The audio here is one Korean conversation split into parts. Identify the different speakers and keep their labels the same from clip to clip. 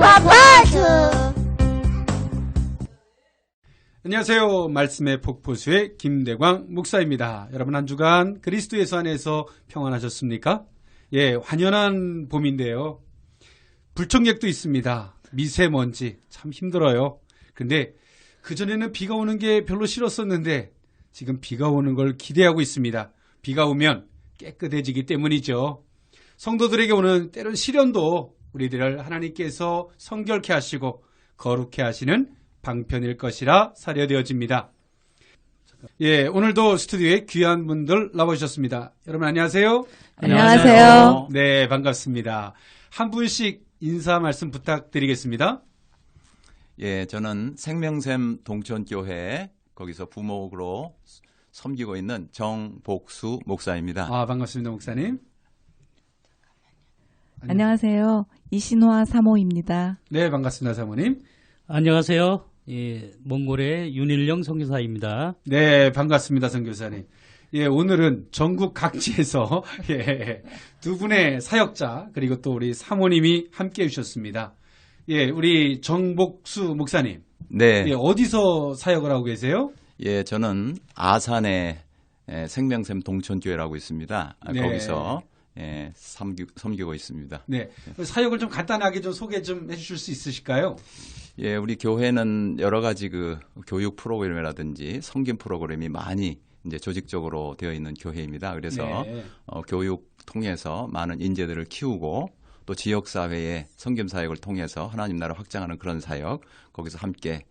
Speaker 1: 폭포수.
Speaker 2: 안녕하세요. 말씀의 폭포수의 김대광 목사입니다. 여러분 한 주간 그리스도 예수 안에서 평안하셨습니까? 예, 환연한 봄인데요. 불청객도 있습니다. 미세먼지 참 힘들어요. 근데 그전에는 비가 오는 게 별로 싫었었는데 지금 비가 오는 걸 기대하고 있습니다. 비가 오면 깨끗해지기 때문이죠. 성도들에게 오는 때론 시련도 우리들을 하나님께서 성결케 하시고 거룩케 하시는 방편일 것이라 사려되어집니다. 예, 오늘도 스튜디오에 귀한 분들 나와주셨습니다. 여러분 안녕하세요.
Speaker 3: 안녕하세요.
Speaker 2: 네, 반갑습니다. 한 분씩 인사 말씀 부탁드리겠습니다.
Speaker 4: 예, 저는 생명샘 동천교회 거기서 부목으로 섬기고 있는 정복수 목사입니다.
Speaker 2: 아, 반갑습니다, 목사님.
Speaker 3: 안녕하세요. 이신화 사모입니다.
Speaker 2: 네, 반갑습니다, 사모님.
Speaker 5: 안녕하세요. 예, 몽골의 윤일영 선교사입니다.
Speaker 2: 네, 반갑습니다, 선교사님. 예, 오늘은 전국 각지에서 예, 두 분의 사역자 그리고 또 우리 사모님이 함께해 주셨습니다. 예, 우리 정복수 목사님.
Speaker 4: 네.
Speaker 2: 예, 어디서 사역을 하고 계세요?
Speaker 4: 예, 저는 아산의 생명샘 동천교회라고 있습니다.
Speaker 2: 네.
Speaker 4: 거기서 섬기고 있습니다.
Speaker 2: 네, 사역을 좀 간단하게 좀 소개 좀 해주실 수 있으실까요?
Speaker 4: 예, 우리 교회는 여러 가지 그 교육 프로그램이라든지 섬김 프로그램이 많이 이제 조직적으로 되어 있는 교회입니다. 그래서
Speaker 2: 네.
Speaker 4: 교육 통해서 많은 인재들을 키우고 또 지역 사회의 섬김 사역을 통해서 하나님 나라 확장하는 그런 사역 거기서 함께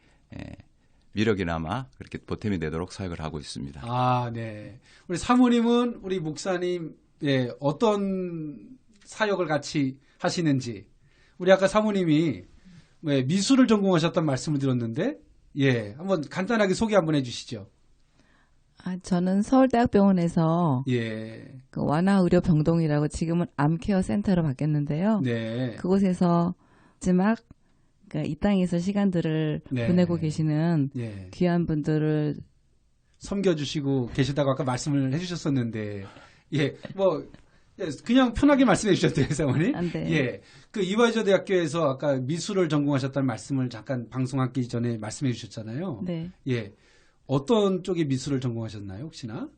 Speaker 4: 미력이나마 그렇게 보탬이 되도록 사역을 하고 있습니다.
Speaker 2: 아, 네. 우리 사모님은 우리 목사님 예, 어떤 사역을 같이 하시는지 우리 아까 사모님이 미술을 전공하셨다는 말씀을 들었는데 예, 한번 간단하게 소개 한번 해주시죠.
Speaker 3: 저는 서울대학병원에서
Speaker 2: 예,
Speaker 3: 그 완화의료병동이라고 지금은 암케어 센터로 바뀌었는데요.
Speaker 2: 네,
Speaker 3: 그곳에서 마지막 이 땅에서 시간들을
Speaker 2: 네.
Speaker 3: 보내고 계시는
Speaker 2: 예,
Speaker 3: 귀한 분들을
Speaker 2: 섬겨주시고 계시다고 아까 말씀을 해주셨었는데 예, 뭐 그냥 편하게 말씀해 주셨대요, 사모님.
Speaker 3: 네.
Speaker 2: 예, 그 이화여자 대학교에서 아까 미술을 전공하셨다는 말씀을 잠깐 방송하기 전에 말씀해 주셨잖아요.
Speaker 3: 네.
Speaker 2: 예, 어떤 쪽의 미술을 전공하셨나요, 혹시나?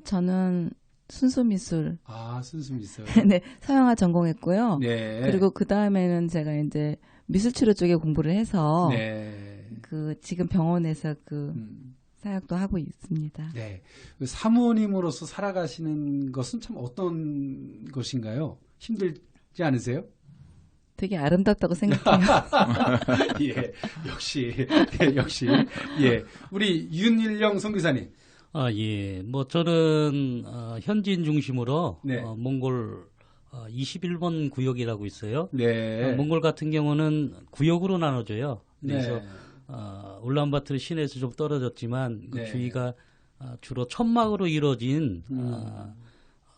Speaker 3: 저는 순수미술,
Speaker 2: 아, 순수 미술.
Speaker 3: 네, 서양화 전공했고요.
Speaker 2: 네.
Speaker 3: 그리고 그 다음에는 제가 이제 미술치료 쪽에 공부를 해서
Speaker 2: 네.
Speaker 3: 지금 병원에서 사역도 하고 있습니다.
Speaker 2: 네. 그 사모님으로서 살아가시는 것은 참 어떤 것인가요? 힘들지 않으세요?
Speaker 3: 되게 아름답다고 생각해요.
Speaker 2: 예, 역시. 예, 우리 윤일영 선교사님.
Speaker 5: 아, 예. 뭐 저는 현지인 중심으로
Speaker 2: 네.
Speaker 5: 몽골 21번 구역이라고 있어요.
Speaker 2: 네.
Speaker 5: 몽골 같은 경우는 구역으로 나눠져요. 그래서
Speaker 2: 네.
Speaker 5: 울란바토르 시내에서 좀 떨어졌지만 그
Speaker 2: 네.
Speaker 5: 주위가 주로 천막으로 이루어진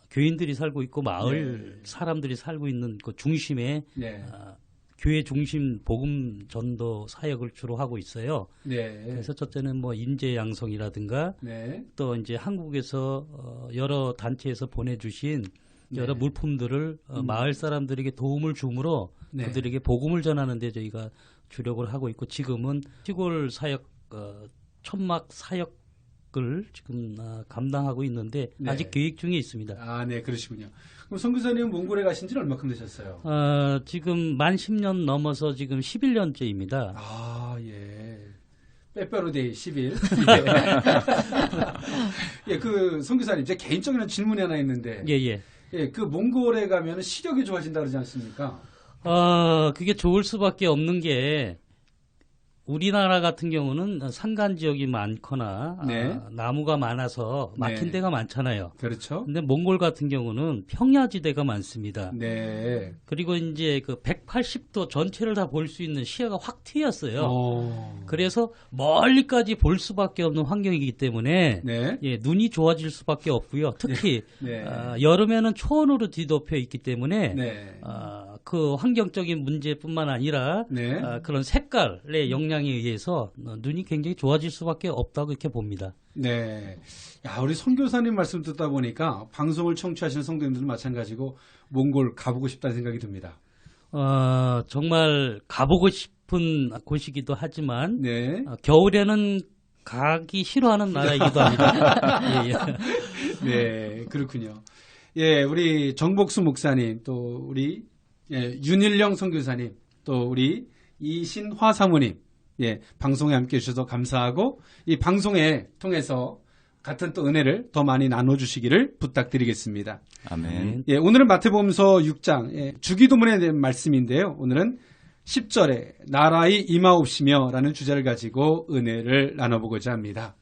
Speaker 5: 교인들이 살고 있고 마을 사람들이 살고 있는 그 중심에
Speaker 2: 네.
Speaker 5: 교회 중심 복음 전도 사역을 주로 하고 있어요.
Speaker 2: 네.
Speaker 5: 그래서 첫째는 뭐 인재 양성이라든가
Speaker 2: 네.
Speaker 5: 또 이제 한국에서 여러 단체에서 보내주신 여러
Speaker 2: 네.
Speaker 5: 물품들을 마을 사람들에게 도움을 줌으로
Speaker 2: 네.
Speaker 5: 그들에게 복음을 전하는데 저희가 주력을 하고 있고 지금은 시골 사역 천막 사역을 지금 감당하고 있는데
Speaker 2: 네.
Speaker 5: 아직 계획 중에 있습니다.
Speaker 2: 아, 네, 그러시군요. 그럼 선교사님은 몽골에 가신 지는 얼마큼 되셨어요?
Speaker 5: 지금 만 10년 넘어서 지금 11년째입니다.
Speaker 2: 아, 예. 빼빼로데이 10일. 예. 예, 그 선교사님, 제 개인적인 질문이 하나 있는데.
Speaker 5: 예.
Speaker 2: 예, 그 몽골에 가면 시력이 좋아진다 그러지 않습니까?
Speaker 5: 그게 좋을 수밖에 없는 게 우리나라 같은 경우는 산간 지역이 많거나
Speaker 2: 네.
Speaker 5: 나무가 많아서 막힌
Speaker 2: 네.
Speaker 5: 데가 많잖아요.
Speaker 2: 그렇죠.
Speaker 5: 근데 몽골 같은 경우는 평야지대가 많습니다.
Speaker 2: 네.
Speaker 5: 그리고 이제 그 180도 전체를 다 볼 수 있는 시야가 확 트였어요. 그래서 멀리까지 볼 수밖에 없는 환경이기 때문에
Speaker 2: 네.
Speaker 5: 예, 눈이 좋아질 수밖에 없고요. 특히
Speaker 2: 네.
Speaker 5: 여름에는 초원으로 뒤덮여 있기 때문에
Speaker 2: 네.
Speaker 5: 그 환경적인 문제뿐만 아니라
Speaker 2: 네.
Speaker 5: 그런 색깔의 영향에 의해서 눈이 굉장히 좋아질 수밖에 없다고 이렇게 봅니다.
Speaker 2: 네. 야, 우리 선교사님 말씀 듣다 보니까 방송을 청취하시는 성도님들도 마찬가지고 몽골 가보고 싶다는 생각이 듭니다.
Speaker 5: 정말 가보고 싶은 곳이기도 하지만
Speaker 2: 네.
Speaker 5: 겨울에는 가기 싫어하는 나라이기도 합니다. 예, 예.
Speaker 2: 네, 그렇군요. 예, 우리 정복수 목사님, 또 우리 윤일령 선교사님, 또 우리 이신화 사모님, 예, 방송에 함께 해주셔서 감사하고 이 방송에 통해서 같은 또 은혜를 더 많이 나눠주시기를 부탁드리겠습니다.
Speaker 4: 아멘.
Speaker 2: 예, 오늘은 마태복음서 6장 주기도문에 대한 말씀인데요. 오늘은 10절에 나라의 임하옵시며 라는 주제를 가지고 은혜를 나눠보고자 합니다.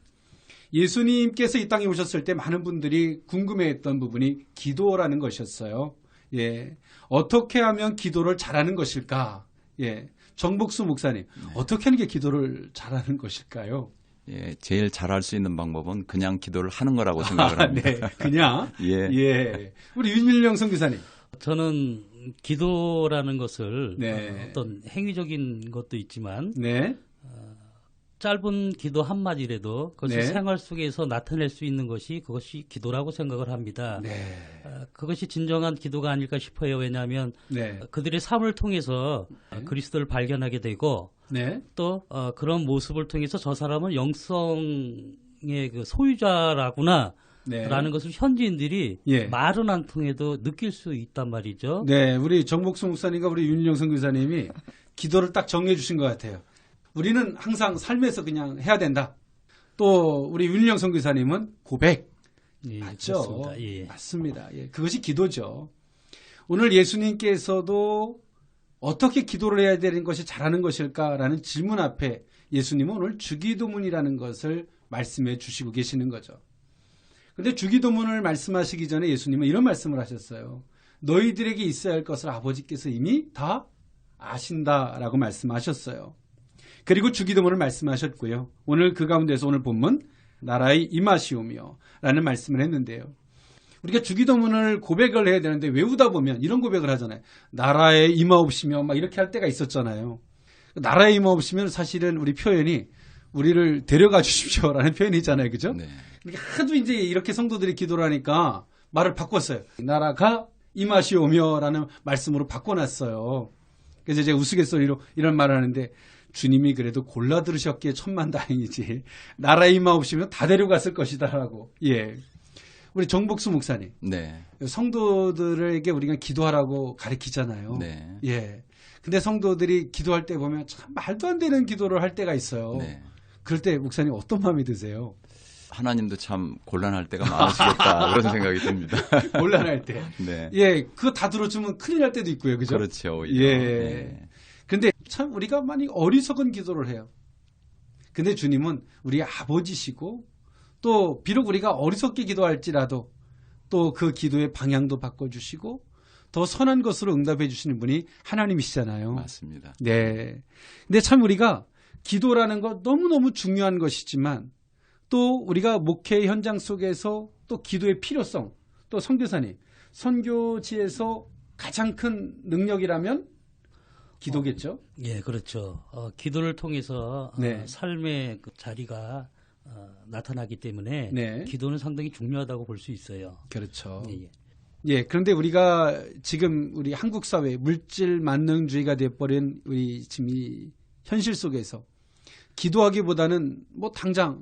Speaker 2: 예수님께서 이 땅에 오셨을 때 많은 분들이 궁금해했던 부분이 기도라는 것이었어요. 예, 어떻게 하면 기도를 잘하는 것일까? 예, 정복수 목사님, 어떻게 하는 게 기도를 잘하는 것일까요?
Speaker 4: 예, 제일 잘할 수 있는 방법은 그냥 기도를 하는 거라고 생각을 합니다.
Speaker 2: 네, 그냥.
Speaker 4: 예.
Speaker 2: 예. 우리 윤일령 선교사님.
Speaker 5: 저는 기도라는 것을
Speaker 2: 네.
Speaker 5: 어떤 행위적인 것도 있지만
Speaker 2: 네.
Speaker 5: 짧은 기도 한마디라도 그것이
Speaker 2: 네.
Speaker 5: 생활 속에서 나타낼 수 있는 것이 그것이 기도라고 생각을 합니다.
Speaker 2: 네.
Speaker 5: 그것이 진정한 기도가 아닐까 싶어요. 왜냐하면
Speaker 2: 네.
Speaker 5: 그들의 삶을 통해서 그리스도를 발견하게 되고
Speaker 2: 네.
Speaker 5: 또 그런 모습을 통해서 저 사람은 영성의 그 소유자라구나
Speaker 2: 네.
Speaker 5: 라는 것을 현지인들이
Speaker 2: 예.
Speaker 5: 말은 안 통해도 느낄 수 있단 말이죠.
Speaker 2: 네, 우리 정복수 목사님과 우리 윤일영 선교사님이 기도를 딱 정해 주신 것 같아요. 우리는 항상 삶에서 그냥 해야 된다. 또 우리 윤일영 선교사님은 고백.
Speaker 5: 예,
Speaker 2: 맞죠?
Speaker 5: 그렇습니다. 예.
Speaker 2: 맞습니다. 예, 그것이 기도죠. 오늘 예수님께서도 어떻게 기도를 해야 되는 것이 잘하는 것일까라는 질문 앞에 예수님은 오늘 주기도문이라는 것을 말씀해 주시고 계시는 거죠. 근데 주기도문을 말씀하시기 전에 예수님은 이런 말씀을 하셨어요. 너희들에게 있어야 할 것을 아버지께서 이미 다 아신다라고 말씀하셨어요. 그리고 주기도문을 말씀하셨고요. 오늘 그 가운데서 오늘 본문 나라의 임하시오며 라는 말씀을 했는데요. 우리가 주기도문을 고백을 해야 되는데 외우다 보면 이런 고백을 하잖아요. 나라에 임하옵시며 막 이렇게 할 때가 있었잖아요. 나라에 임하옵시면 사실은 우리 표현이 우리를 데려가 주십시오라는 표현이잖아요. 그죠?
Speaker 4: 네.
Speaker 2: 그러니까 하도 이제 이렇게 성도들이 기도를 하니까 말을 바꿨어요. 나라가 임하시오며라는 말씀으로 바꿔놨어요. 그래서 제가 우스갯소리로 이런 말을 하는데 주님이 그래도 골라 들으셨기에 천만다행이지. 나라에 임하옵시면 다 데려갔을 것이다라고. 예. 우리 정복수 목사님.
Speaker 4: 네.
Speaker 2: 성도들에게 우리가 기도하라고 가르치잖아요.
Speaker 4: 네.
Speaker 2: 예. 근데 성도들이 기도할 때 보면 참 말도 안 되는 기도를 할 때가 있어요.
Speaker 4: 네.
Speaker 2: 그럴 때 목사님 어떤 마음이 드세요?
Speaker 4: 하나님도 참 곤란할 때가 많으시겠다 그런 생각이 듭니다.
Speaker 2: 곤란할 때.
Speaker 4: 네.
Speaker 2: 예, 그거 다 들어주면 큰일 날 때도 있고요. 그죠?
Speaker 4: 그렇죠. 오히려.
Speaker 2: 예.
Speaker 4: 네.
Speaker 2: 근데 참 우리가 많이 어리석은 기도를 해요. 근데 주님은 우리 아버지시고 또 비록 우리가 어리석게 기도할지라도 또 그 기도의 방향도 바꿔주시고 더 선한 것으로 응답해 주시는 분이 하나님이시잖아요.
Speaker 4: 맞습니다.
Speaker 2: 네. 근데 참 우리가 기도라는 것 너무너무 중요한 것이지만 또 우리가 목회 현장 속에서 또 기도의 필요성, 또 선교사님, 선교지에서 가장 큰 능력이라면 기도겠죠?
Speaker 5: 예, 그렇죠. 기도를 통해서
Speaker 2: 네.
Speaker 5: 삶의 그 자리가 나타나기 때문에
Speaker 2: 네.
Speaker 5: 기도는 상당히 중요하다고 볼 수 있어요.
Speaker 2: 그렇죠.
Speaker 5: 예, 예.
Speaker 2: 예, 그런데 우리가 지금 우리 한국 사회 물질 만능주의가 되어버린 우리 지금 이 현실 속에서 기도하기보다는 뭐 당장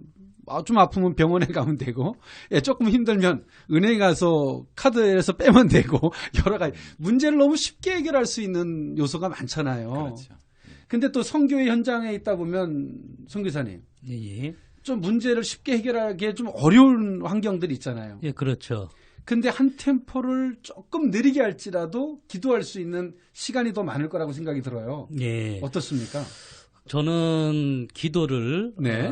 Speaker 2: 좀 아프면 병원에 가면 되고, 예, 조금 힘들면 은행 가서 카드에서 빼면 되고, 여러 가지 문제를 너무 쉽게 해결할 수 있는 요소가 많잖아요.
Speaker 4: 그렇죠.
Speaker 2: 근데 또 선교의 현장에 있다 보면 선교사님
Speaker 5: 예, 예.
Speaker 2: 좀 문제를 쉽게 해결하기에 좀 어려운 환경들이 있잖아요.
Speaker 5: 예, 그렇죠.
Speaker 2: 근데 한 템포를 조금 느리게 할지라도 기도할 수 있는 시간이 더 많을 거라고 생각이 들어요.
Speaker 5: 예.
Speaker 2: 어떻습니까?
Speaker 5: 저는 기도를
Speaker 2: 네.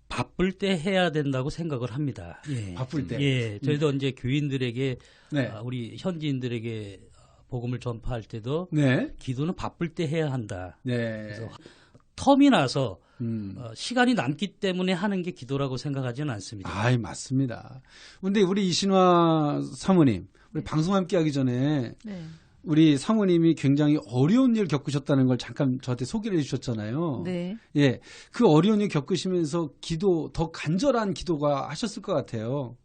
Speaker 5: 바쁠 때 해야 된다고 생각을 합니다. 예.
Speaker 2: 바쁠 때.
Speaker 5: 예. 저희도 이제 교인들에게
Speaker 2: 네.
Speaker 5: 우리 현지인들에게 복음을 전파할 때도
Speaker 2: 네.
Speaker 5: 기도는 바쁠 때 해야 한다.
Speaker 2: 네.
Speaker 5: 그래서 텀이 나서
Speaker 2: 음.
Speaker 5: 시간이 남기 때문에 하는 게 기도라고 생각하지는 않습니다.
Speaker 2: 아이, 맞습니다. 근데 우리 이신화 사모님, 우리 방송 함께 하기 전에
Speaker 3: 네.
Speaker 2: 우리 사모님이 굉장히 어려운 일 겪으셨다는 걸 잠깐 저한테 소개를 해주셨잖아요.
Speaker 3: 네.
Speaker 2: 예. 그 어려운 일 겪으시면서 기도, 더 간절한 기도가 하셨을 것 같아요.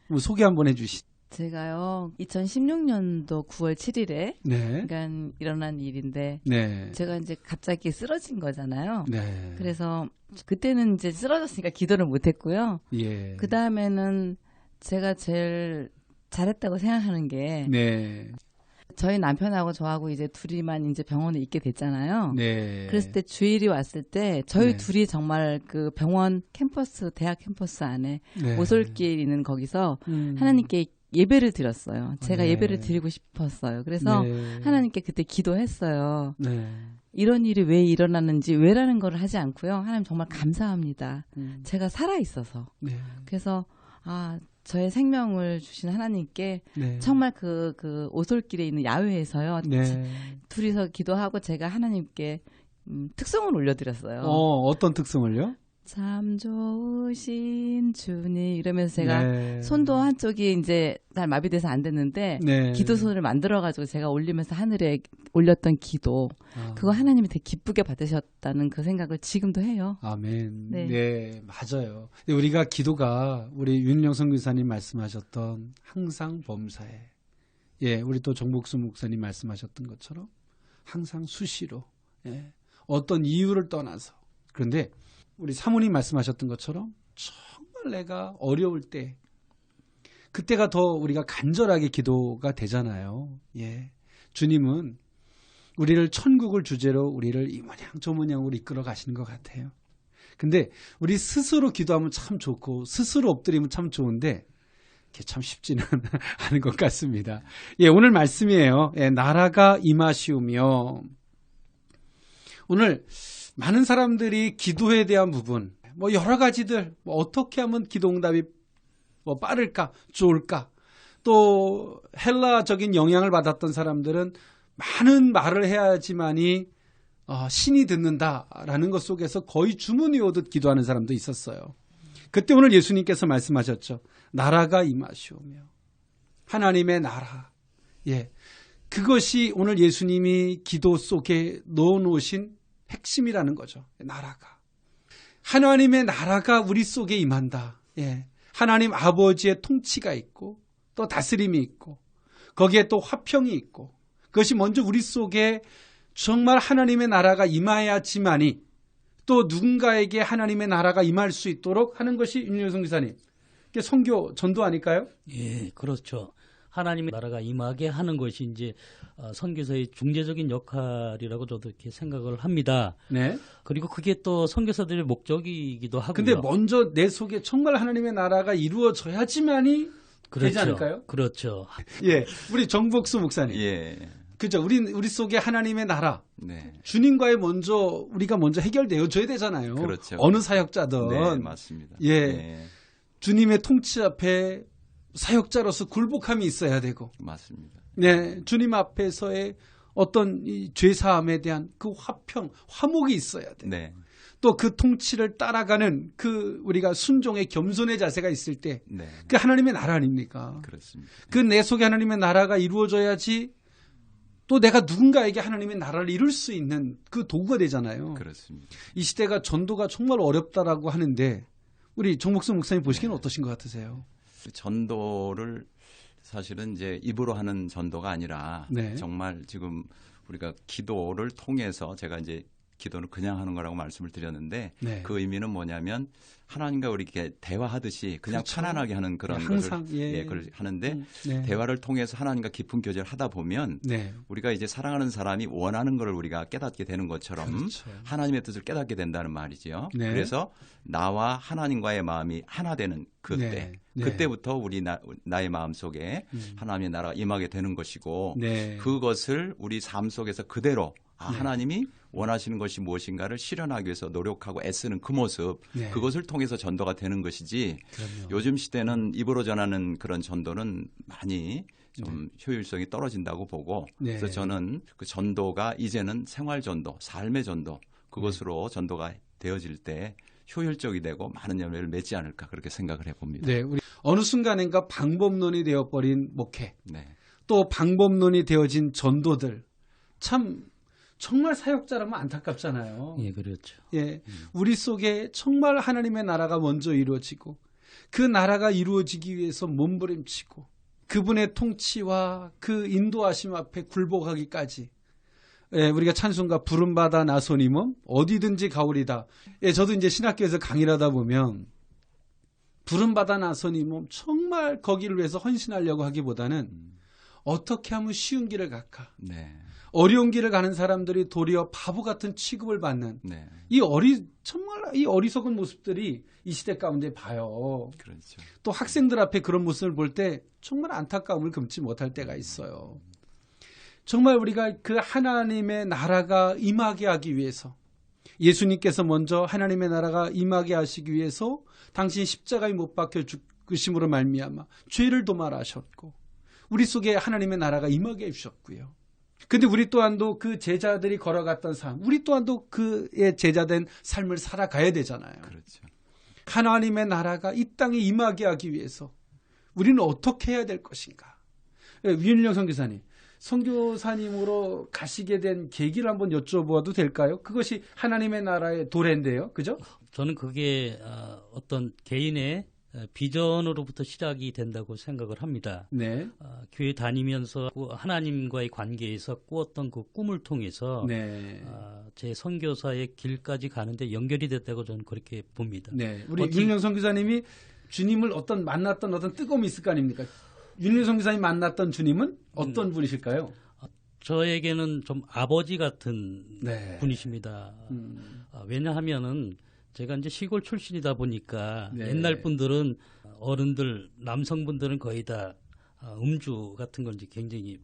Speaker 2: 뭐 소개 한번 해주시.
Speaker 3: 제가요 2016년도 9월 7일에
Speaker 2: 네.
Speaker 3: 그러니까 일어난 일인데
Speaker 2: 네.
Speaker 3: 제가 이제 갑자기 쓰러진 거잖아요.
Speaker 2: 네.
Speaker 3: 그래서 그때는 이제 쓰러졌으니까 기도를 못했고요.
Speaker 2: 예.
Speaker 3: 그 다음에는 제가 제일 잘했다고 생각하는 게
Speaker 2: 네.
Speaker 3: 저희 남편하고 저하고 이제 둘이만 이제 병원에 있게 됐잖아요.
Speaker 2: 네.
Speaker 3: 그랬을 때 주일이 왔을 때 저희
Speaker 2: 네.
Speaker 3: 둘이 정말 그 병원 캠퍼스, 대학 캠퍼스 안에
Speaker 2: 네.
Speaker 3: 오솔길 있는 거기서
Speaker 2: 음.
Speaker 3: 하나님께 예배를 드렸어요. 제가
Speaker 2: 네.
Speaker 3: 예배를 드리고 싶었어요. 그래서
Speaker 2: 네.
Speaker 3: 하나님께 그때 기도했어요.
Speaker 2: 네.
Speaker 3: 이런 일이 왜 일어났는지 왜라는 걸 하지 않고요. 하나님 정말 감사합니다. 제가 살아 있어서.
Speaker 2: 네.
Speaker 3: 그래서 저의 생명을 주신 하나님께
Speaker 2: 네.
Speaker 3: 정말 그 오솔길에 있는 야외에서요.
Speaker 2: 네.
Speaker 3: 둘이서 기도하고 제가 하나님께 특송을 올려드렸어요.
Speaker 2: 어떤 특성을요?
Speaker 3: 참 좋으신 주님 이러면서 제가
Speaker 2: 네.
Speaker 3: 손도 한쪽이 이제 잘 마비돼서 안 됐는데
Speaker 2: 네.
Speaker 3: 기도손을 만들어가지고 제가 올리면서 하늘에 올렸던 기도 그거 하나님이 되게 기쁘게 받으셨다는 그 생각을 지금도 해요.
Speaker 2: 아멘. 네.
Speaker 3: 네.
Speaker 2: 맞아요. 근데 우리가 기도가 우리 윤영 선교사님 말씀하셨던 항상 범사에, 예, 우리 또 정복수 목사님 말씀하셨던 것처럼 항상 수시로, 예, 어떤 이유를 떠나서. 그런데 우리 사모님 말씀하셨던 것처럼 정말 내가 어려울 때, 그때가 더 우리가 간절하게 기도가 되잖아요. 예, 주님은 우리를 천국을 주제로 우리를 이 모양 저 모양으로 이끌어 가시는 것 같아요. 근데 우리 스스로 기도하면 참 좋고 스스로 엎드리면 참 좋은데 그게 참 쉽지는 않은 것 같습니다. 예, 오늘 말씀이에요. 예, 나라가 임하시오며. 오늘 많은 사람들이 기도에 대한 부분, 뭐 여러 가지들, 뭐 어떻게 하면 기도 응답이 뭐 빠를까, 좋을까, 또 헬라적인 영향을 받았던 사람들은 많은 말을 해야지만이 신이 듣는다라는 것 속에서 거의 주문 외우듯 기도하는 사람도 있었어요. 그때 오늘 예수님께서 말씀하셨죠. 나라가 임하시오며. 하나님의 나라. 예, 그것이 오늘 예수님이 기도 속에 넣어놓으신 핵심이라는 거죠. 나라가. 하나님의 나라가 우리 속에 임한다. 예, 하나님 아버지의 통치가 있고 또 다스림이 있고 거기에 또 화평이 있고 그것이 먼저 우리 속에 정말 하나님의 나라가 임해야지만이 또 누군가에게 하나님의 나라가 임할 수 있도록 하는 것이 윤여성 기사님, 이게 선교 전도 아닐까요?
Speaker 5: 예, 그렇죠. 하나님의 나라가 임하게 하는 것이 이제 선교사의 중재적인 역할이라고 저도 이렇게 생각을 합니다.
Speaker 2: 네.
Speaker 5: 그리고 그게 또 선교사들의 목적이기도 하고요.
Speaker 2: 근데 먼저 내 속에 정말 하나님의 나라가 이루어져야지만이
Speaker 5: 그렇죠.
Speaker 2: 되지 않을까요?
Speaker 5: 그렇죠.
Speaker 2: 예, 우리 정복수 목사님.
Speaker 4: 예.
Speaker 2: 그죠? 우리 속에 하나님의 나라,
Speaker 4: 네.
Speaker 2: 주님과의 우리가 먼저 해결되어줘야 되잖아요.
Speaker 4: 그렇죠.
Speaker 2: 어느 사역자든.
Speaker 4: 네, 맞습니다.
Speaker 2: 예.
Speaker 4: 네,
Speaker 2: 주님의 통치 앞에 사역자로서 굴복함이 있어야 되고,
Speaker 4: 맞습니다.
Speaker 2: 네, 주님 앞에서의 어떤 이 죄사함에 대한 그 화평, 화목이 있어야 돼.
Speaker 4: 네.
Speaker 2: 또 그 통치를 따라가는 그 우리가 순종의 겸손의 자세가 있을 때,
Speaker 4: 네.
Speaker 2: 그 하나님의 나라 아닙니까?
Speaker 4: 그렇습니다.
Speaker 2: 그 내 속에 하나님의 나라가 이루어져야지 또 내가 누군가에게 하나님의 나라를 이룰 수 있는 그 도구가 되잖아요.
Speaker 4: 그렇습니다.
Speaker 2: 이 시대가 전도가 정말 어렵다라고 하는데 우리 정복수 목사님 보시기에는 어떠신 것 같으세요?
Speaker 4: 전도를 사실은 이제 입으로 하는 전도가 아니라
Speaker 2: 네.
Speaker 4: 정말 지금 우리가 기도를 통해서 제가 이제 기도는 그냥 하는 거라고 말씀을 드렸는데
Speaker 2: 네.
Speaker 4: 그 의미는 뭐냐면 하나님과 우리 이렇게 대화하듯이 그냥
Speaker 2: 그렇죠.
Speaker 4: 편안하게 하는 그런
Speaker 2: 네, 항상,
Speaker 4: 것을
Speaker 2: 예.
Speaker 4: 그걸 하는데
Speaker 2: 네.
Speaker 4: 대화를 통해서 하나님과 깊은 교제를 하다 보면
Speaker 2: 네.
Speaker 4: 우리가 이제 사랑하는 사람이 원하는 것을 우리가 깨닫게 되는 것처럼
Speaker 2: 그렇죠.
Speaker 4: 하나님의 뜻을 깨닫게 된다는 말이지요.
Speaker 2: 네.
Speaker 4: 그래서 나와 하나님과의 마음이 하나 되는 그때
Speaker 2: 네. 네.
Speaker 4: 그때부터 우리 나의 마음 속에 하나님의 나라가 임하게 되는 것이고
Speaker 2: 네.
Speaker 4: 그것을 우리 삶 속에서 그대로
Speaker 2: 네.
Speaker 4: 하나님이 원하시는 것이 무엇인가를 실현하기 위해서 노력하고 애쓰는 그 모습
Speaker 2: 네.
Speaker 4: 그것을 통해서 전도가 되는 것이지
Speaker 2: 그럼요.
Speaker 4: 요즘 시대는 입으로 전하는 그런 전도는 많이 좀 효율성이 떨어진다고 보고
Speaker 2: 네.
Speaker 4: 그래서 저는 그 전도가 이제는 생활 전도, 삶의 전도 그것으로 전도가 되어질 때 효율적이 되고 많은 열매를 맺지 않을까 그렇게 생각을 해봅니다.
Speaker 2: 네, 우리 어느 순간인가 방법론이 되어버린 목회,
Speaker 4: 네.
Speaker 2: 또 방법론이 되어진 전도들 참 정말 사역자라면 안타깝잖아요.
Speaker 5: 예, 그렇죠.
Speaker 2: 예, 우리 속에 정말 하나님의 나라가 먼저 이루어지고 그 나라가 이루어지기 위해서 몸부림치고 그분의 통치와 그 인도하심 앞에 굴복하기까지 예, 우리가 찬송가 부름받아 나서님은 어디든지 가오리다. 예, 저도 이제 신학교에서 강의를 하다 보면 부름받아 나서님은 정말 거기를 위해서 헌신하려고 하기보다는 어떻게 하면 쉬운 길을 갈까?
Speaker 4: 네.
Speaker 2: 어려운 길을 가는 사람들이 도리어 바보 같은 취급을 받는
Speaker 4: 네.
Speaker 2: 정말 이 어리석은 모습들이 이 시대 가운데 봐요.
Speaker 4: 그렇죠.
Speaker 2: 또 학생들 앞에 그런 모습을 볼 때 정말 안타까움을 금치 못할 때가 있어요. 정말 우리가 그 하나님의 나라가 임하게 하기 위해서 예수님께서 먼저 하나님의 나라가 임하게 하시기 위해서 당신 십자가에 못 박혀 죽으심으로 말미암아 죄를 도말하셨고 우리 속에 하나님의 나라가 임하게 해주셨고요. 근데 우리 또한도 그 제자들이 걸어갔던 삶, 우리 또한도 그의 제자된 삶을 살아가야 되잖아요.
Speaker 4: 그렇죠.
Speaker 2: 하나님의 나라가 이 땅에 임하게 하기 위해서 우리는 어떻게 해야 될 것인가? 위은령 선교사님, 선교사님으로 가시게 된 계기를 한번 여쭤봐도 될까요? 그것이 하나님의 나라의 도래인데요. 그죠?
Speaker 5: 저는 그게 어떤 개인의 비전으로부터 시작이 된다고 생각을 합니다.
Speaker 2: 네.
Speaker 5: 교회 다니면서 하나님과의 관계에서 꾸었던 그 꿈을 통해서
Speaker 2: 네.
Speaker 5: 제 선교사의 길까지 가는데 연결이 됐다고 저는 그렇게 봅니다.
Speaker 2: 네. 우리 위은령 선교사님이 주님을 만났던 어떤 뜨거움이 있을 거 아닙니까? 위은령 선교사님 만났던 주님은 어떤 분이실까요?
Speaker 5: 저에게는 좀 아버지 같은
Speaker 2: 네.
Speaker 5: 분이십니다. 왜냐하면은 제가 이제 시골 출신이다 보니까
Speaker 2: 네.
Speaker 5: 옛날 분들은 어른들 남성분들은 거의 다 음주 같은 걸 이제 굉장히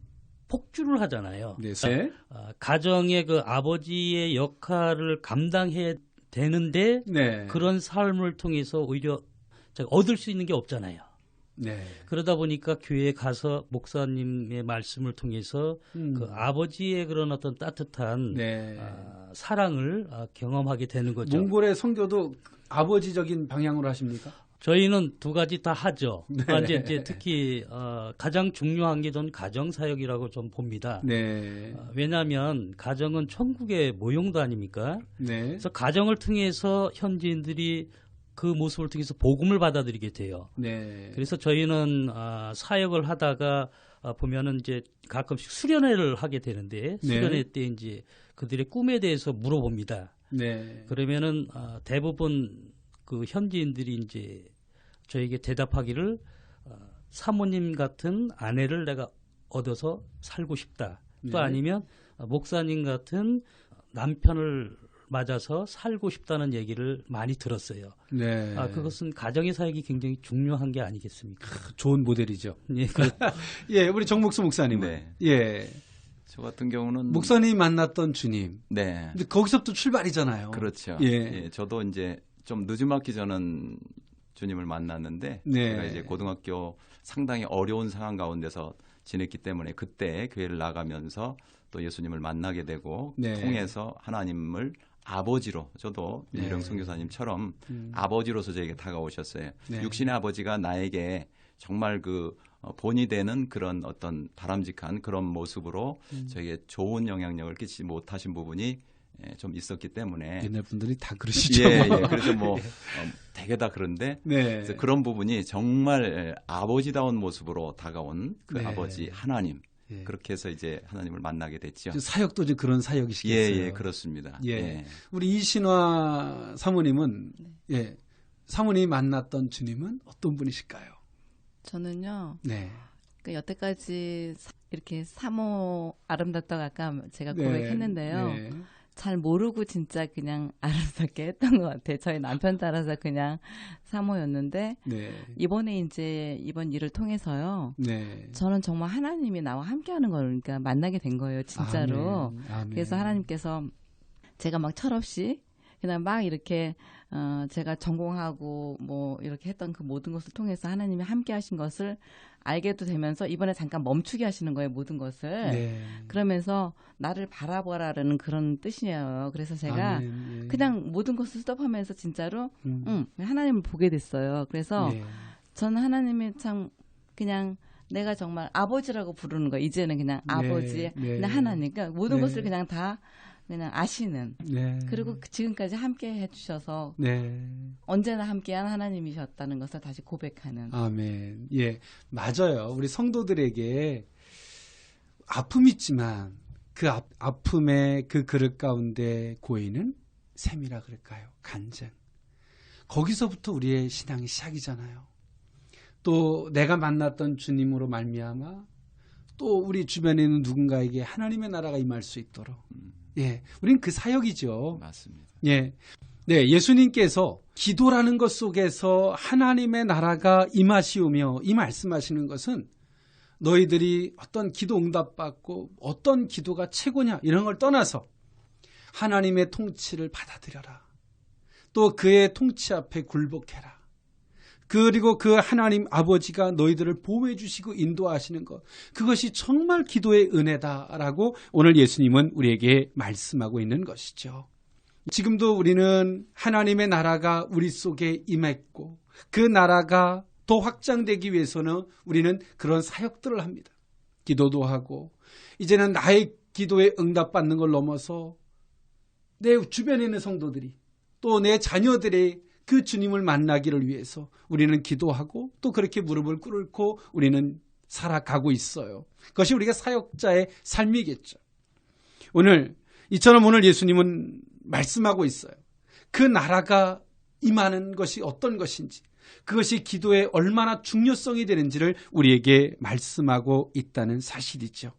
Speaker 5: 폭주를 하잖아요.
Speaker 2: 네.
Speaker 5: 가정의 그 아버지의 역할을 감당해야 되는데
Speaker 2: 네.
Speaker 5: 그런 삶을 통해서 오히려 제가 얻을 수 있는 게 없잖아요.
Speaker 2: 네.
Speaker 5: 그러다 보니까 교회에 가서 목사님의 말씀을 통해서 그 아버지의 그런 어떤 따뜻한
Speaker 2: 네.
Speaker 5: 사랑을 경험하게 되는 거죠.
Speaker 2: 몽골의 선교도 아버지적인 방향으로 하십니까?
Speaker 5: 저희는 두 가지 다 하죠.
Speaker 2: 네.
Speaker 5: 이제 특히 가장 중요한 게 전 가정 사역이라고 좀 봅니다.
Speaker 2: 네.
Speaker 5: 왜냐하면 가정은 천국의 모형도 아닙니까?
Speaker 2: 네.
Speaker 5: 그래서 가정을 통해서 현지인들이 그 모습을 통해서 복음을 받아들이게 돼요.
Speaker 2: 네.
Speaker 5: 그래서 저희는 사역을 하다가 보면은 이제 가끔씩 수련회를 하게 되는데 수련회 때 이제 그들의 꿈에 대해서 물어봅니다.
Speaker 2: 네.
Speaker 5: 그러면은 대부분 그 현지인들이 이제 저에게 대답하기를 사모님 같은 아내를 내가 얻어서 살고 싶다. 또
Speaker 2: 네.
Speaker 5: 아니면 목사님 같은 남편을 맞아서 살고 싶다는 얘기를 많이 들었어요.
Speaker 2: 네.
Speaker 5: 그것은 가정의 사역이 굉장히 중요한 게 아니겠습니까?
Speaker 2: 좋은 모델이죠.
Speaker 5: 예,
Speaker 2: 예, 우리 정목수 목사님은.
Speaker 4: 네.
Speaker 2: 예.
Speaker 4: 저 같은 경우는
Speaker 2: 목사님이 만났던 주님.
Speaker 4: 네.
Speaker 2: 근데 거기서부터 출발이잖아요.
Speaker 4: 그렇죠.
Speaker 2: 예.
Speaker 4: 저도 이제 좀 늦음맞기 전은 주님을 만났는데
Speaker 2: 네.
Speaker 4: 제가 이제 고등학교 상당히 어려운 상황 가운데서 지냈기 때문에 그때 교회를 나가면서 또 예수님을 만나게 되고
Speaker 2: 네.
Speaker 4: 통해서 하나님을 아버지로 저도
Speaker 2: 네.
Speaker 4: 유령 선교사님처럼 아버지로서 저에게 다가오셨어요.
Speaker 2: 네.
Speaker 4: 육신의 아버지가 나에게 정말 그 본이 되는 그런 어떤 바람직한 그런 모습으로 저에게 좋은 영향력을 끼치지 못하신 부분이 좀 있었기 때문에
Speaker 2: 옛날 분들이 다 그러시죠.
Speaker 4: 예. 그래서 뭐 되게 다 그런데
Speaker 2: 네.
Speaker 4: 그래서 그런 부분이 정말 아버지다운 모습으로 다가온 그
Speaker 2: 네.
Speaker 4: 아버지 하나님
Speaker 2: 예.
Speaker 4: 그렇게 해서 이제 하나님을 만나게 됐죠.
Speaker 2: 사역도 이제 그런 사역이시겠어요.
Speaker 4: 예, 그렇습니다.
Speaker 2: 예.
Speaker 4: 예.
Speaker 2: 우리 이신화 사모님은 예. 사모님이 만났던 주님은 어떤 분이실까요?
Speaker 3: 저는요.
Speaker 2: 네.
Speaker 3: 그러니까 여태까지 이렇게 사모 아름답다고 아까 제가
Speaker 2: 네.
Speaker 3: 고백했는데요.
Speaker 2: 네.
Speaker 3: 잘 모르고 진짜 그냥 아름답게 했던 것 같아요. 저희 남편 따라서 그냥 사모였는데
Speaker 2: 네.
Speaker 3: 이번에 이제 이번 일을 통해서요.
Speaker 2: 네.
Speaker 3: 저는 정말 하나님이 나와 함께하는 걸 그러니까 만나게 된 거예요, 진짜로.
Speaker 2: 아멘.
Speaker 3: 그래서 하나님께서 제가 막 철없이 그냥 막 이렇게 제가 전공하고 뭐 이렇게 했던 그 모든 것을 통해서 하나님이 함께하신 것을 알게도 되면서 이번에 잠깐 멈추게 하시는 거예요, 모든 것을.
Speaker 2: 네.
Speaker 3: 그러면서 나를 바라보라라는 그런 뜻이에요. 그래서 제가
Speaker 2: 아멘. 예.
Speaker 3: 그냥 모든 것을 스톱하면서 진짜로 하나님을 보게 됐어요. 그래서
Speaker 2: 네.
Speaker 3: 저는 하나님이 참 그냥 내가 정말 아버지라고 부르는 거 이제는 그냥 아버지,
Speaker 2: 네.
Speaker 3: 그냥 하나님, 그러니까 모든
Speaker 2: 네.
Speaker 3: 것을 그냥 다 그냥 아시는
Speaker 2: 네.
Speaker 3: 그리고 지금까지 함께 해주셔서
Speaker 2: 네.
Speaker 3: 언제나 함께한 하나님이셨다는 것을 다시 고백하는.
Speaker 2: 아멘. 예, 맞아요. 우리 성도들에게 아픔이 있지만 그 아픔의 그 그릇 가운데 고이는 셈이라 그럴까요? 간증. 거기서부터 우리의 신앙이 시작이잖아요. 또 내가 만났던 주님으로 말미암아 또 우리 주변에 있는 누군가에게 하나님의 나라가 임할 수 있도록. 예, 우린 그 사역이죠.
Speaker 4: 맞습니다.
Speaker 2: 예. 네, 예수님께서 기도라는 것 속에서 하나님의 나라가 임하시오며 이 말씀하시는 것은 너희들이 어떤 기도 응답받고 어떤 기도가 최고냐 이런 걸 떠나서 하나님의 통치를 받아들여라. 또 그의 통치 앞에 굴복해라. 그리고 그 하나님 아버지가 너희들을 보호해 주시고 인도하시는 것, 그것이 정말 기도의 은혜다라고 오늘 예수님은 우리에게 말씀하고 있는 것이죠. 지금도 우리는 하나님의 나라가 우리 속에 임했고 그 나라가 더 확장되기 위해서는 우리는 그런 사역들을 합니다. 기도도 하고 이제는 나의 기도에 응답받는 걸 넘어서 내 주변에 있는 성도들이 또 내 자녀들의 그 주님을 만나기를 위해서 우리는 기도하고 또 그렇게 무릎을 꿇고 우리는 살아가고 있어요. 그것이 우리가 사역자의 삶이겠죠. 이처럼 오늘 예수님은 말씀하고 있어요. 그 나라가 임하는 것이 어떤 것인지, 그것이 기도에 얼마나 중요성이 되는지를 우리에게 말씀하고 있다는 사실이죠.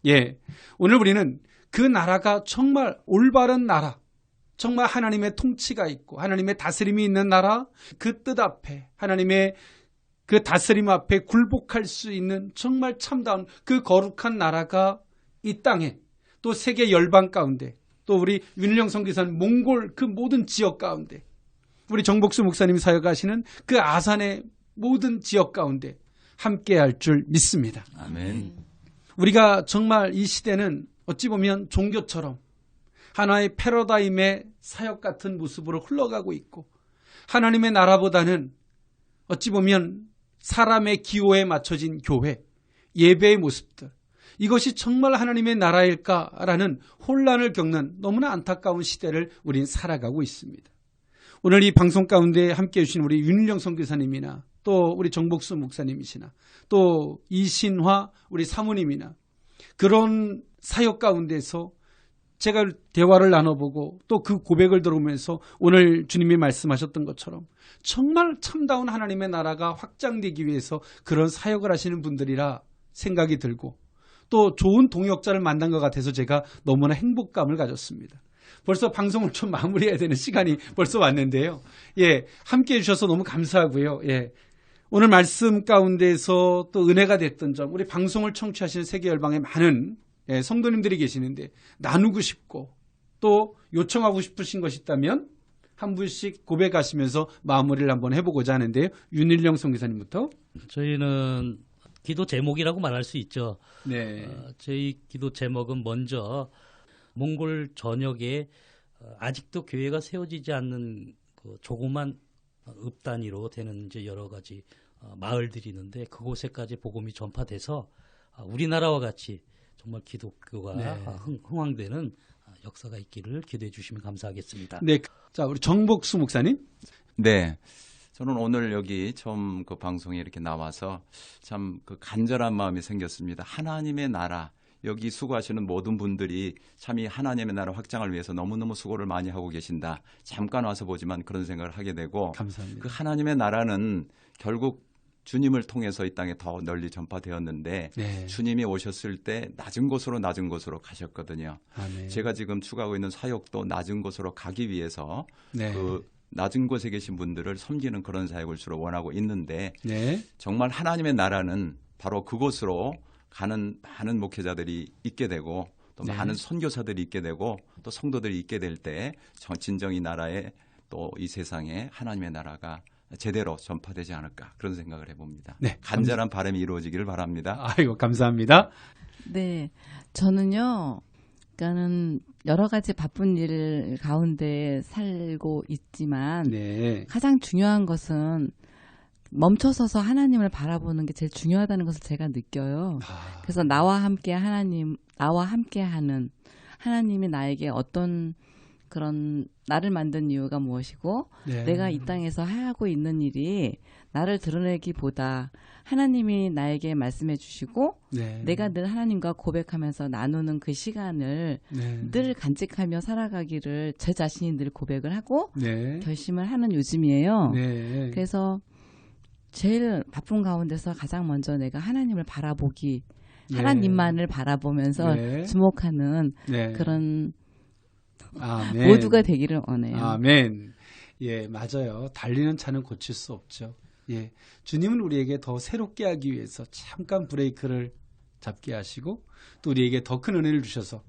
Speaker 2: 예, 오늘 우리는 그 나라가 정말 올바른 나라, 정말 하나님의 통치가 있고 하나님의 다스림이 있는 나라, 그 뜻 앞에 하나님의 그 다스림 앞에 굴복할 수 있는 정말 참다운 그 거룩한 나라가 이 땅에 또 세계 열방 가운데 또 우리 윤일영 선교사는 몽골 그 모든 지역 가운데 우리 정복수 목사님이 사역하시는 그 아산의 모든 지역 가운데 함께할 줄 믿습니다.
Speaker 4: 아멘.
Speaker 2: 우리가 정말 이 시대는 어찌 보면 종교처럼 하나의 패러다임의 사역 같은 모습으로 흘러가고 있고 하나님의 나라보다는 어찌 보면 사람의 기호에 맞춰진 교회, 예배의 모습들, 이것이 정말 하나님의 나라일까라는 혼란을 겪는 너무나 안타까운 시대를 우린 살아가고 있습니다. 오늘 이 방송 가운데 함께해 주신 우리 윤일영 선교사님이나 또 우리 정복수 목사님이시나 또 이신화 우리 사모님이나 그런 사역 가운데서 제가 대화를 나눠보고 또 그 고백을 들어보면서 오늘 주님이 말씀하셨던 것처럼 정말 참다운 하나님의 나라가 확장되기 위해서 그런 사역을 하시는 분들이라 생각이 들고 또 좋은 동역자를 만난 것 같아서 제가 너무나 행복감을 가졌습니다. 벌써 방송을 좀 마무리해야 되는 시간이 벌써 왔는데요. 예, 함께 해주셔서 너무 감사하고요. 예, 오늘 말씀 가운데서 또 은혜가 됐던 점, 우리 방송을 청취하시는 세계 열방의 많은 성도님들이 계시는데 나누고 싶고 또 요청하고 싶으신 것이 있다면 한 분씩 고백하시면서 마무리를 한번 해보고자 하는데요. 윤일영 선교사님부터.
Speaker 5: 저희는 기도 제목이라고 말할 수 있죠.
Speaker 2: 네.
Speaker 5: 저희 기도 제목은 먼저 몽골 전역에 아직도 교회가 세워지지 않는 그 조그만 읍 단위로 되는 이제 여러 가지 마을들이 있는데 그곳에까지 복음이 전파돼서 우리나라와 같이 정말 기독교가 흥왕되는 역사가 있기를 기도해 주시면 감사하겠습니다.
Speaker 2: 네. 자, 우리 정복수 목사님.
Speaker 4: 네. 저는 오늘 여기 처음 그 방송에 이렇게 나와서 참 그 간절한 마음이 생겼습니다. 하나님의 나라, 여기 수고하시는 모든 분들이 참 이 하나님의 나라 확장을 위해서 너무너무 수고를 많이 하고 계신다. 잠깐 와서 보지만 그런 생각을 하게 되고
Speaker 2: 감사합니다.
Speaker 4: 그 하나님의 나라는 결국 주님을 통해서 이 땅에 더 널리 전파되었는데
Speaker 2: 네.
Speaker 4: 주님이 오셨을 때 낮은 곳으로 가셨거든요.
Speaker 2: 아멘.
Speaker 4: 제가 지금 추구하고 있는 사역도 낮은 곳으로 가기 위해서
Speaker 2: 네.
Speaker 4: 그 낮은 곳에 계신 분들을 섬기는 그런 사역을 주로 원하고 있는데
Speaker 2: 네.
Speaker 4: 정말 하나님의 나라는 바로 그곳으로 가는 많은 목회자들이 있게 되고 또
Speaker 2: 네.
Speaker 4: 많은 선교사들이 있게 되고 또 성도들이 있게 될 때 진정 이 나라에 또 이 세상에 하나님의 나라가 제대로 전파되지 않을까 그런 생각을 해봅니다.
Speaker 2: 네.
Speaker 4: 간절한 바람이 이루어지기를 바랍니다.
Speaker 2: 아이고 감사합니다.
Speaker 3: 네, 저는요. 그러니까는 여러 가지 바쁜 일 가운데 살고 있지만
Speaker 2: 네.
Speaker 3: 가장 중요한 것은 멈춰서서 하나님을 바라보는 게 제일 중요하다는 것을 제가 느껴요. 그래서 나와 함께 하나님, 나와 함께하는 하나님이 나에게 어떤 그런 나를 만든 이유가 무엇이고
Speaker 2: 네.
Speaker 3: 내가 이 땅에서 하고 있는 일이 나를 드러내기보다 하나님이 나에게 말씀해 주시고
Speaker 2: 네.
Speaker 3: 내가 늘 하나님과 고백하면서 나누는 그 시간을
Speaker 2: 네.
Speaker 3: 늘 간직하며 살아가기를 제 자신이 늘 고백을 하고
Speaker 2: 네.
Speaker 3: 결심을 하는 요즘이에요.
Speaker 2: 네.
Speaker 3: 그래서 제일 바쁜 가운데서 가장 먼저 내가 하나님을 바라보기,
Speaker 2: 네.
Speaker 3: 하나님만을 바라보면서
Speaker 2: 네.
Speaker 3: 주목하는
Speaker 2: 네.
Speaker 3: 그런
Speaker 2: 아멘.
Speaker 3: 모두가 되기를 원해요.
Speaker 2: 아멘. 예, 맞아요. 달리는 차는 고칠 수 없죠. 예. 주님은 우리에게 더 새롭게 하기 위해서 잠깐 브레이크를 잡게 하시고 또 우리에게 더 큰 은혜를 주셔서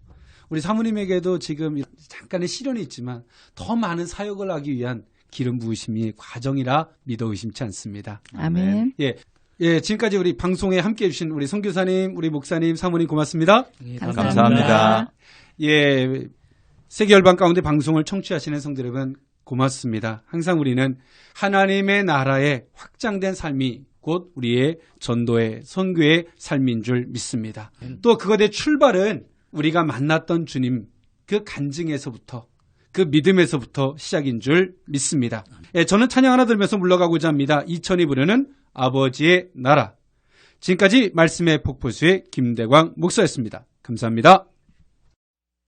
Speaker 2: 우리 사모님에게도 지금 잠깐의 시련이 있지만 더 많은 사역을 하기 위한 기름 부으심이 과정이라 믿어 의심치 않습니다.
Speaker 3: 아멘.
Speaker 2: 예. 예, 지금까지 우리 방송에 함께 해주신 우리 선교사님, 우리 목사님, 사모님 고맙습니다.
Speaker 5: 예,
Speaker 4: 감사합니다.
Speaker 2: 예, 세계 열방 가운데 방송을 청취하시는 성도 여러분 고맙습니다. 항상 우리는 하나님의 나라의 확장된 삶이 곧 우리의 전도의 선교의 삶인 줄 믿습니다. 또 그것의 출발은 우리가 만났던 주님 그 간증에서부터 그 믿음에서부터 시작인 줄 믿습니다. 예, 저는 찬양 하나 들으면서 물러가고자 합니다. 이천이 부르는 아버지의 나라. 지금까지 말씀의 폭포수의 김대광 목사였습니다. 감사합니다.